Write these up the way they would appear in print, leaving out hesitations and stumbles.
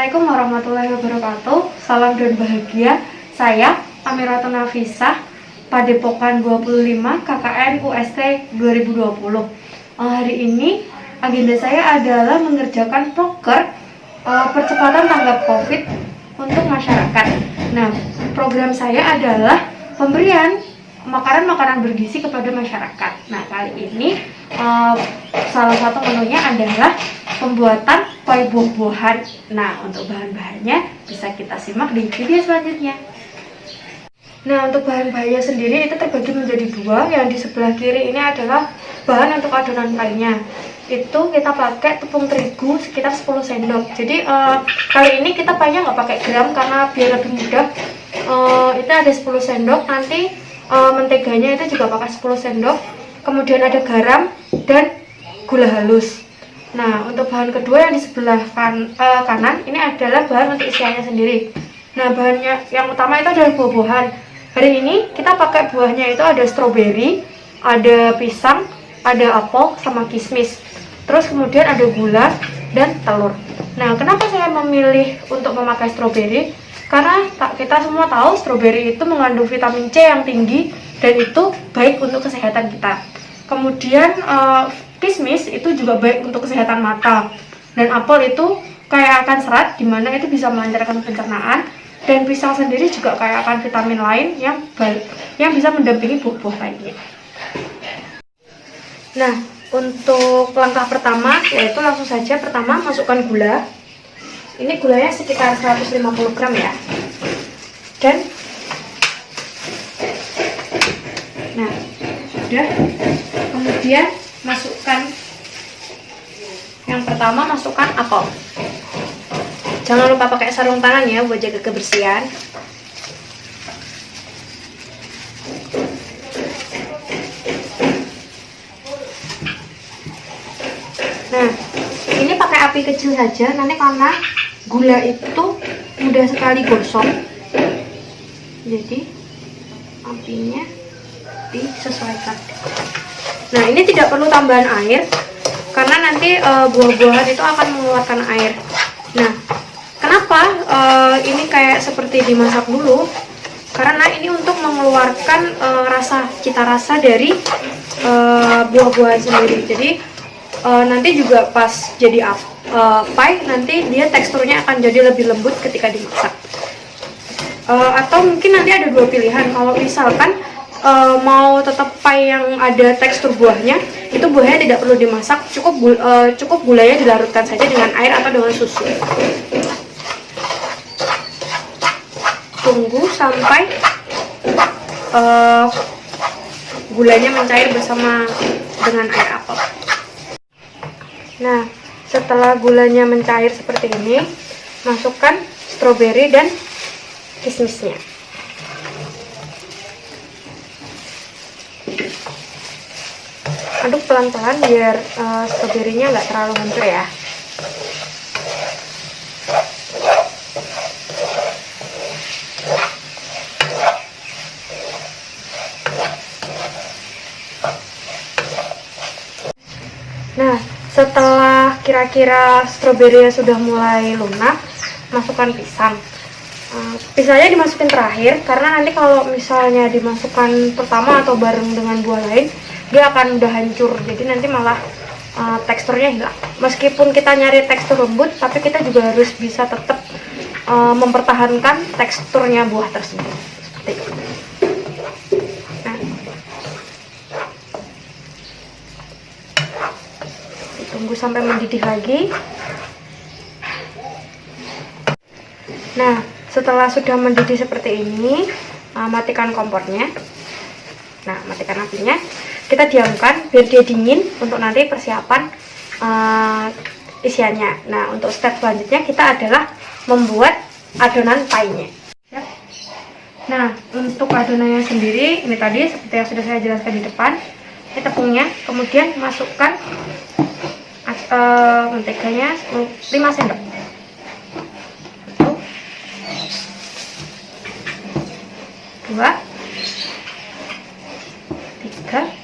Assalamualaikum warahmatullahi wabarakatuh. Salam dan bahagia. Saya Amirata Nafisah, Padepokan 25 KKN UST 2020. Hari ini agenda saya adalah mengerjakan proker percepatan tanggap COVID untuk masyarakat. Nah, program saya adalah pemberian makanan-makanan bergizi kepada masyarakat. Nah, kali ini salah satu menunya adalah pembuatan pie buah-buahan. Nah, untuk bahan-bahannya bisa kita simak di video selanjutnya. Nah, untuk bahan-bahannya sendiri itu terbagi menjadi dua. Yang di sebelah kiri ini adalah bahan untuk adonan pie-nya. Itu kita pakai tepung terigu sekitar 10 sendok. Jadi kali ini kita pie-nya nggak pakai gram karena biar lebih mudah. Itu ada 10 sendok. Nanti menteganya itu juga pakai 10 sendok. Kemudian ada garam dan gula halus. Nah, untuk bahan kedua yang di sebelah kanan ini adalah bahan untuk isiannya sendiri. Nah, bahannya yang utama itu adalah buah-buahan. Hari ini kita pakai buahnya itu ada stroberi, ada pisang, ada apel, sama kismis. Terus kemudian ada gula dan telur. Nah, kenapa saya memilih untuk memakai stroberi? Karena kita semua tahu stroberi itu mengandung vitamin C yang tinggi dan itu baik untuk kesehatan kita. Kemudian kismis itu juga baik untuk kesehatan mata, dan apel itu kaya akan serat, dimana itu bisa melancarkan pencernaan, dan pisang sendiri juga kaya akan vitamin lain yang bisa mendampingi buah-buah lainnya. Nah, untuk langkah pertama yaitu langsung saja pertama masukkan gula. Ini gulanya sekitar 150 gram ya. Dan nah, sudah. Kemudian masukkan yang pertama, masukkan apel. Jangan lupa pakai sarung tangan ya buat jaga kebersihan. Nah, ini pakai api kecil saja nanti karena gula itu mudah sekali gosong. Jadi apinya disesuaikan. Nah, ini tidak perlu tambahan air karena nanti buah-buahan itu akan mengeluarkan air. Nah, kenapa ini kayak seperti dimasak dulu? Karena ini untuk mengeluarkan cita rasa dari buah-buahan sendiri. Jadi nanti juga pas jadi pie, nanti dia teksturnya akan jadi lebih lembut ketika dimasak. Atau mungkin nanti ada dua pilihan. Kalau misalkan mau tetap pie yang ada tekstur buahnya, itu buahnya tidak perlu dimasak, cukup gulanya dilarutkan saja dengan air atau dengan susu. Tunggu sampai gulanya mencair bersama dengan air apel. Nah, setelah gulanya mencair seperti ini, masukkan stroberi dan kismisnya. Aduk pelan-pelan biar stroberinya nggak terlalu hancur ya. Nah, setelah kira-kira stroberinya sudah mulai lunak, masukkan pisang. Pisangnya dimasukin terakhir karena nanti kalau misalnya dimasukkan pertama atau bareng dengan buah lain, dia akan udah hancur, jadi nanti malah teksturnya hilang. Meskipun kita nyari tekstur lembut, tapi kita juga harus bisa tetap mempertahankan teksturnya buah tersebut seperti itu. Nah, tunggu sampai mendidih lagi. Nah, setelah sudah mendidih seperti ini, matikan kompornya. Nah, matikan apinya. Kita diamkan biar dia dingin untuk nanti persiapan isiannya. Nah, untuk step selanjutnya kita adalah membuat adonan pie-nya. Nah, untuk adonannya sendiri, ini tadi seperti yang sudah saya jelaskan di depan. Ini tepungnya, kemudian masukkan menteganya 5 sendok. 1, 2, 3, 4,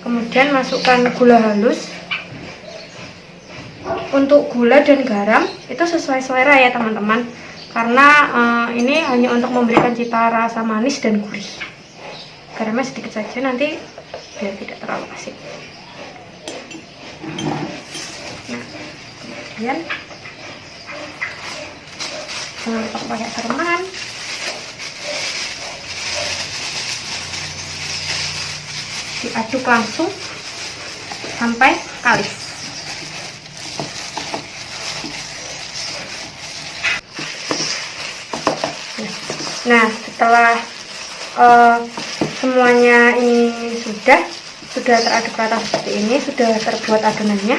Kemudian masukkan gula halus. Untuk gula dan garam itu sesuai selera ya teman-teman, karena ini hanya untuk memberikan cita rasa manis dan gurih. Garamnya sedikit saja nanti biar tidak terlalu asin. Nah, kemudian jangan lupa pakai garam, diaduk langsung sampai kalis. Nah, setelah semuanya ini sudah teraduk rata seperti ini, sudah terbuat adonannya,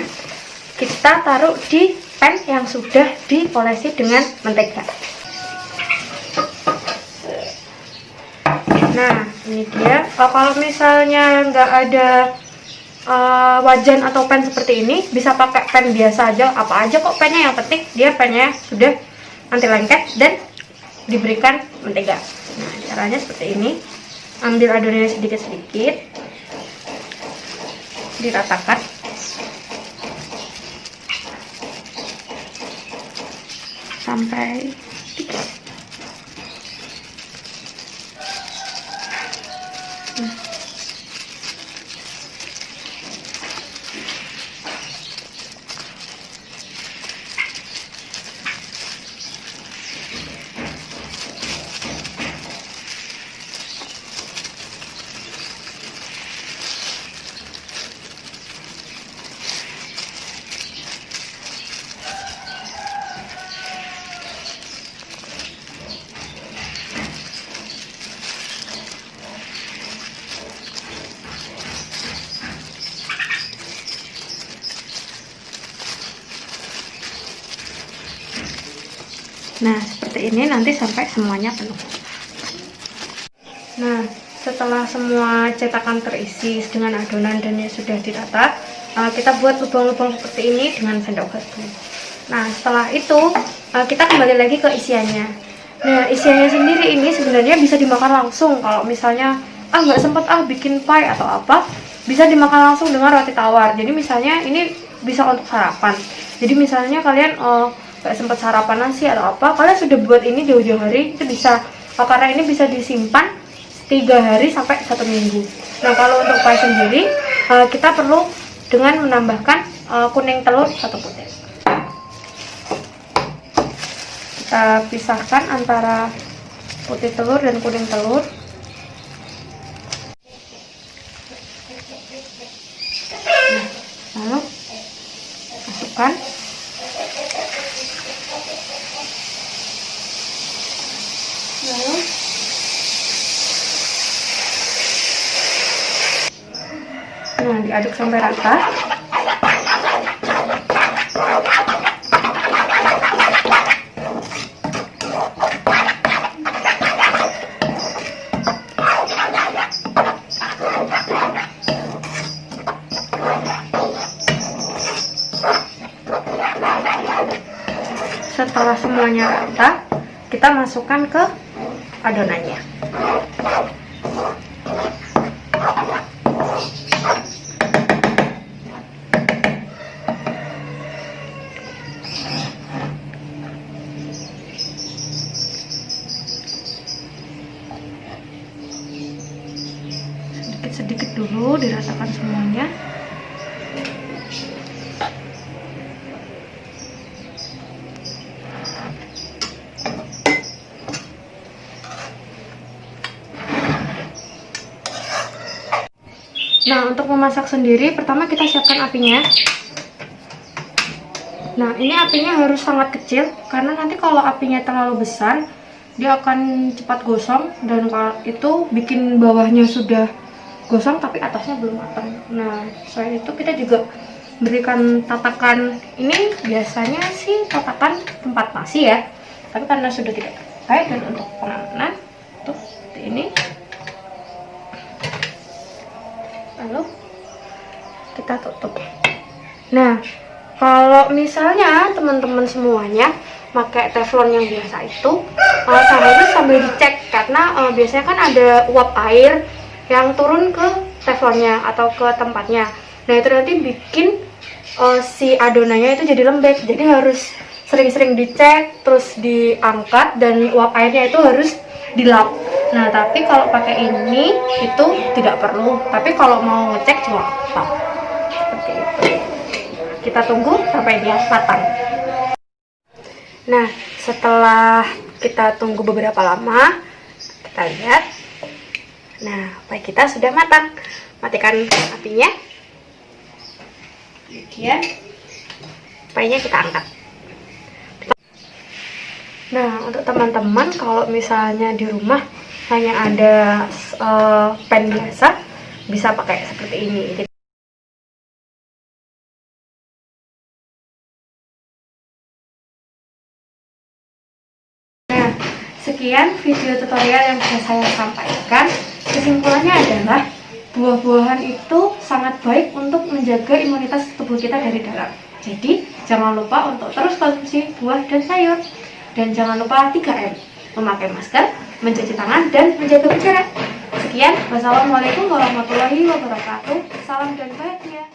kita taruh di pan yang sudah diolesi dengan mentega. Nah, ini dia. Kalau misalnya nggak ada wajan atau pan seperti ini, bisa pakai pan biasa aja, apa aja kok pannya, yang penting dia pannya sudah anti lengket dan diberikan mentega. Nah, caranya seperti ini. Ambil adonannya sedikit-sedikit, diratakan. Sampai tipis. Nah, seperti ini nanti sampai semuanya penuh. Nah, setelah semua cetakan terisi dengan adonan dan sudah ditata, kita buat lubang-lubang seperti ini dengan sendok garpu. Nah, setelah itu kita kembali lagi ke isiannya. Nah, isiannya sendiri ini sebenarnya bisa dimakan langsung. Kalau misalnya nggak sempat bikin pie atau apa, bisa dimakan langsung dengan roti tawar. Jadi misalnya ini bisa untuk sarapan. Jadi misalnya kalian nggak sempat sarapan nasi atau apa, kalian sudah buat ini jauh-jauh hari, itu bisa, karena ini bisa disimpan 3 hari sampai 1 minggu. Nah, kalau untuk pie sendiri kita perlu dengan menambahkan kuning telur 1 butir. Kita pisahkan antara putih telur dan kuning telur. Lalu masukkan. Nah, diaduk sampai rata. Setelah semuanya rata, kita masukkan ke adonannya. Sedikit-sedikit dulu dirasakan semuanya. Nah, untuk memasak sendiri, pertama kita siapkan apinya. Nah, ini apinya harus sangat kecil, karena nanti kalau apinya terlalu besar, dia akan cepat gosong, dan kalau itu bikin bawahnya sudah gosong, tapi atasnya belum matang. Nah, selain itu kita juga berikan tatakan, ini biasanya sih tatakan tempat nasi ya, tapi karena sudah tidak terpakai, dan untuk pengamanan, tuh seperti ini. Lalu kita tutup. Nah, kalau misalnya teman-teman semuanya pakai teflon yang biasa itu, harus sambil dicek, karena biasanya kan ada uap air yang turun ke teflonnya atau ke tempatnya. Nah itu nanti bikin si adonannya itu jadi lembek, jadi harus sering-sering dicek, terus diangkat, dan uap airnya itu harus dilap. Nah tapi kalau pakai ini itu tidak perlu, tapi kalau mau ngecek juga apa seperti itu. Kita tunggu sampai dia matang. Nah setelah kita tunggu beberapa lama, kita lihat, nah pie kita sudah matang. Matikan apinya, kemudian pie-nya kita angkat. Nah untuk teman-teman kalau misalnya di rumah hanya ada pan biasa, bisa pakai seperti ini. Nah sekian video tutorial yang bisa saya sampaikan. Kesimpulannya adalah buah-buahan itu sangat baik untuk menjaga imunitas tubuh kita dari dalam. Jadi jangan lupa untuk terus konsumsi buah dan sayur. Dan jangan lupa 3M, memakai masker, mencuci tangan, dan menjaga jarak. Sekian, wassalamualaikum warahmatullahi wabarakatuh. Salam dan bahagia.